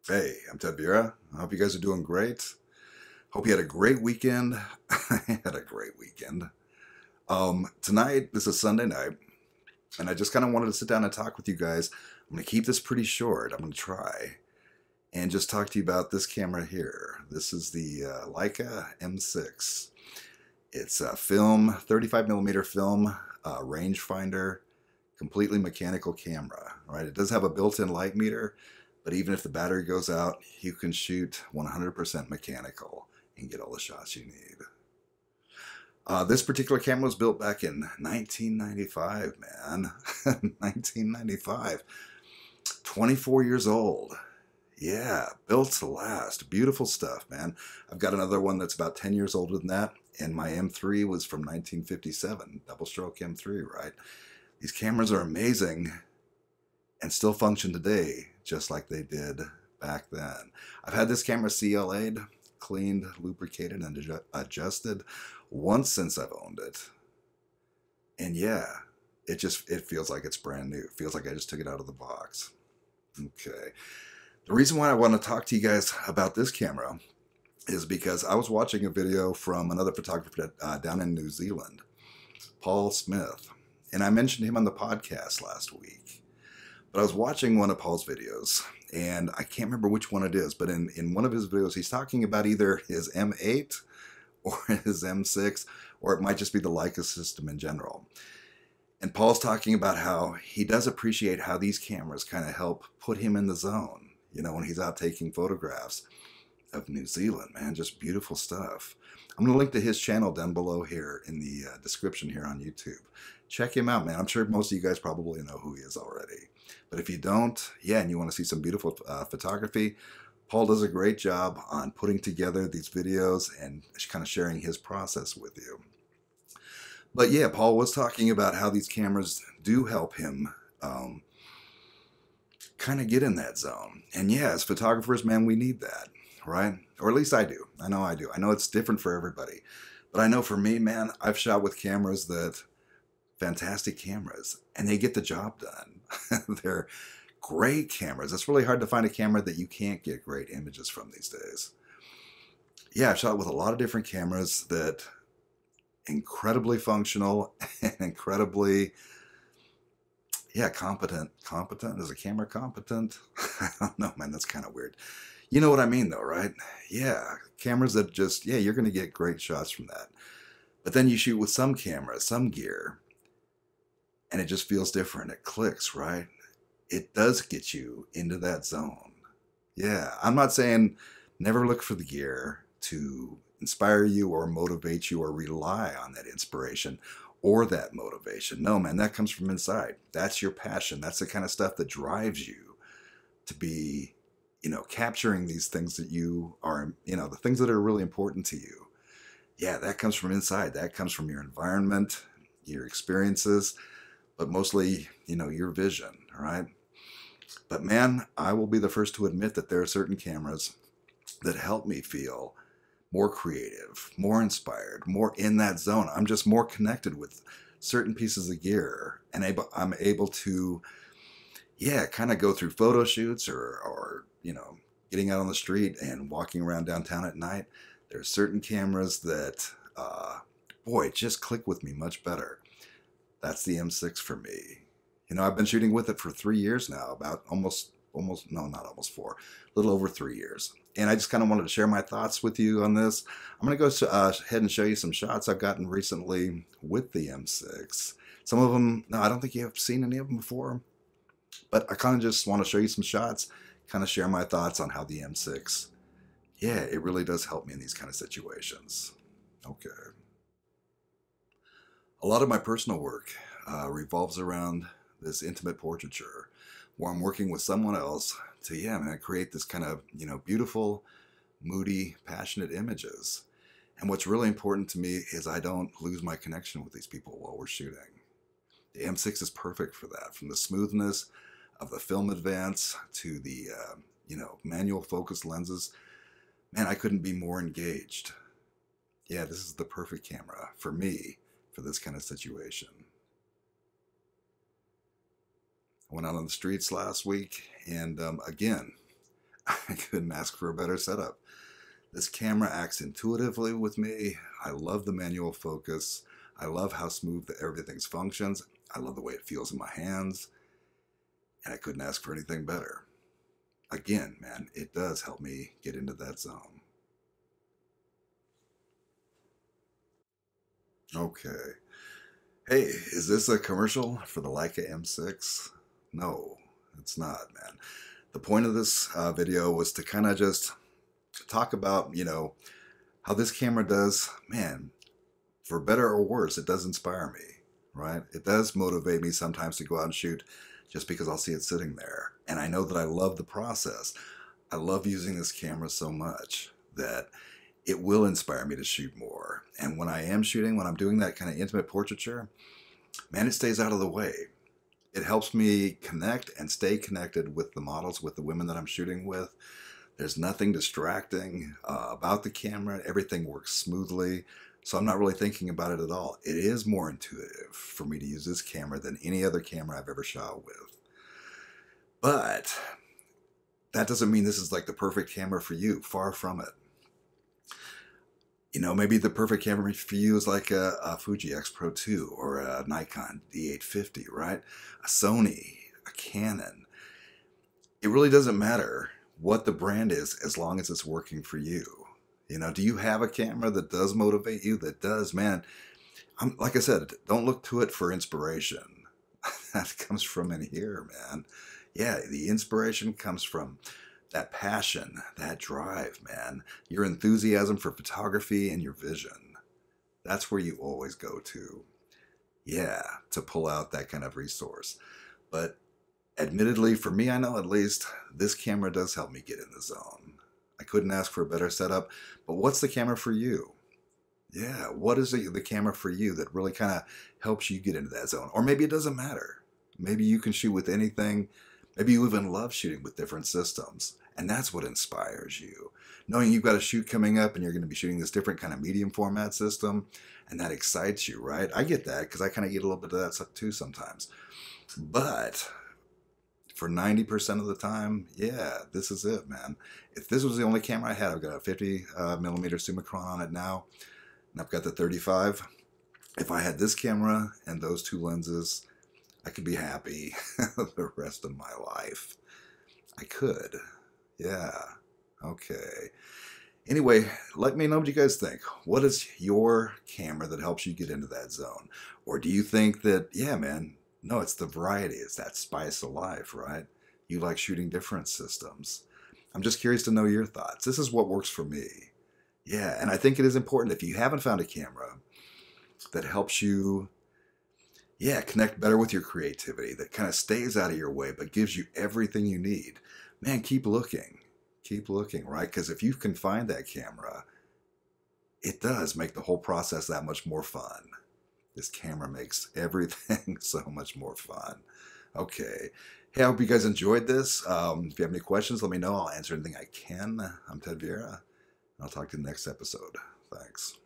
Hey, I'm Ted Vieira. I hope you guys are doing great. Hope you had a great weekend. I had a great weekend. Tonight, this is Sunday night, and I just kind of wanted to sit down and talk with you guys. I'm going to keep this pretty short. I'm going to try and just talk to you about this camera here. This is the Leica M6. It's a film, 35 millimeter film, rangefinder, completely mechanical camera, right? It does have a built-in light meter, but even if the battery goes out, you can shoot 100% mechanical and get all the shots you need. This particular camera was built back in 1995, man. 1995. 24 years old. Yeah, built to last. Beautiful stuff, man. I've got another one that's about 10 years older than that, and my M3 was from 1957. Double stroke M3, right? These cameras are amazing and still function today just like they did back then. I've had this camera CLA'd, cleaned, lubricated, and adjusted once since I've owned it. And yeah, it feels like it's brand new. It feels like I just took it out of the box. Okay. The reason why I want to talk to you guys about this camera is because I was watching a video from another photographer down in New Zealand, Paul Smith. And I mentioned him on the podcast last week. But I was watching one of Paul's videos, and I can't remember which one it is, but in one of his videos, he's talking about either his M8 or his M6, or it might just be the Leica system in general. And Paul's talking about how he does appreciate how these cameras kind of help put him in the zone, you know, when he's out taking photographs of New Zealand, man. Just beautiful stuff. I'm going to link to his channel down below here in the description here on YouTube. Check him out, man. I'm sure most of you guys probably know who he is already. But if you don't, yeah, and you want to see some beautiful photography, Paul does a great job on putting together these videos and kind of sharing his process with you. But yeah, Paul was talking about how these cameras do help him kind of get in that zone. And yeah, as photographers, man, we need that, right? Or at least I do. I know I do. I know it's different for everybody. But I know for me, man, I've shot with cameras that, fantastic cameras, and they get the job done. They're great cameras. It's really hard to find a camera that you can't get great images from these days. Yeah, I've shot with a lot of different cameras that incredibly functional and incredibly, yeah, competent. Competent? Is a camera competent? I don't know, man. That's kind of weird. You know what I mean, though, right? Yeah, cameras that just, yeah, you're going to get great shots from that. But then you shoot with some cameras, some gear, and it just feels different. It clicks, right? It does get you into that zone. Yeah, I'm not saying never look for the gear to inspire you or motivate you or rely on that inspiration or that motivation. No, man, that comes from inside. That's your passion. That's the kind of stuff that drives you to be, you know, capturing these things that you are, you know, the things that are really important to you. Yeah, that comes from inside. That comes from your environment, your experiences, but mostly, you know, your vision, all right? But man, I will be the first to admit that there are certain cameras that help me feel more creative, more inspired, more in that zone. I'm just more connected with certain pieces of gear, and I'm able to, yeah, kind of go through photo shoots or, you know, getting out on the street and walking around downtown at night. There's certain cameras that, boy, just click with me much better. That's the M6 for me. You know, I've been shooting with it for 3 years now, about no, not almost 4, a little over 3 years. And I just kind of wanted to share my thoughts with you on this. I'm going to go ahead and show you some shots I've gotten recently with the M6. Some of them, no, I don't think you have seen any of them before, but I kind of just want to show you some shots, kind of share my thoughts on how the M6, yeah, it really does help me in these kind of situations. Okay. A lot of my personal work revolves around this intimate portraiture where I'm working with someone else to, yeah, man, create this kind of, you know, beautiful, moody, passionate images. And what's really important to me is I don't lose my connection with these people while we're shooting. The M6 is perfect for that, from the smoothness of the film advance to the, you know, manual focus lenses. Man, I couldn't be more engaged. Yeah, this is the perfect camera for me for this kind of situation. I went out on the streets last week, and again, I couldn't ask for a better setup. This camera acts intuitively with me. I love the manual focus. I love how smooth everything's functions. I love the way it feels in my hands. And I couldn't ask for anything better. Again, man, it does help me get into that zone. Okay. Hey, is this a commercial for the Leica M6? No, it's not, man. The point of this video was to kind of just talk about, how this camera does, man, for better or worse, it does inspire me, right? It does motivate me sometimes to go out and shoot just because I'll see it sitting there. And I know that I love the process. I love using this camera so much that it will inspire me to shoot more. And when I am shooting, when I'm doing that kind of intimate portraiture, man, it stays out of the way. It helps me connect and stay connected with the models, with the women that I'm shooting with. There's nothing distracting about the camera. Everything works smoothly. So I'm not really thinking about it at all. It is more intuitive for me to use this camera than any other camera I've ever shot with. But that doesn't mean this is like the perfect camera for you. Far from it. Maybe the perfect camera for you is like a Fuji X Pro 2 or a Nikon D850, right? A Sony, a Canon. It really doesn't matter what the brand is as long as it's working for you. Do you have a camera that does motivate you? That does, man. Like I said, don't look to it for inspiration. That comes from in here, man. Yeah, the inspiration comes from that passion, that drive, man. Your enthusiasm for photography and your vision. That's where you always go to. Yeah, to pull out that kind of resource. But admittedly, for me, I know at least, this camera does help me get in the zone. I couldn't ask for a better setup, but what's the camera for you? Yeah, what is the camera for you that really kind of helps you get into that zone? Or maybe it doesn't matter. Maybe you can shoot with anything. Maybe you even love shooting with different systems. And that's what inspires you. Knowing you've got a shoot coming up and you're going to be shooting this different kind of medium format system, and that excites you, right? I get that because I kind of get a little bit of that stuff too sometimes. But for 90% of the time, yeah, this is it, man. If this was the only camera I had, I've got a 50 millimeter Summicron on it now, and I've got the 35. If I had this camera and those two lenses, I could be happy the rest of my life. I could. Yeah. Okay. Anyway, let me know what you guys think. What is your camera that helps you get into that zone? Or do you think that, yeah, man, no, it's the variety. It's that spice of life, right? You like shooting different systems. I'm just curious to know your thoughts. This is what works for me. Yeah, and I think it is important if you haven't found a camera that helps you, yeah, connect better with your creativity, that kind of stays out of your way but gives you everything you need. Man, keep looking. Keep looking, right? Because if you can find that camera, it does make the whole process that much more fun. This camera makes everything so much more fun. Okay. Hey, I hope you guys enjoyed this. If you have any questions, let me know. I'll answer anything I can. I'm Ted Vieira, and I'll talk to you in the next episode. Thanks.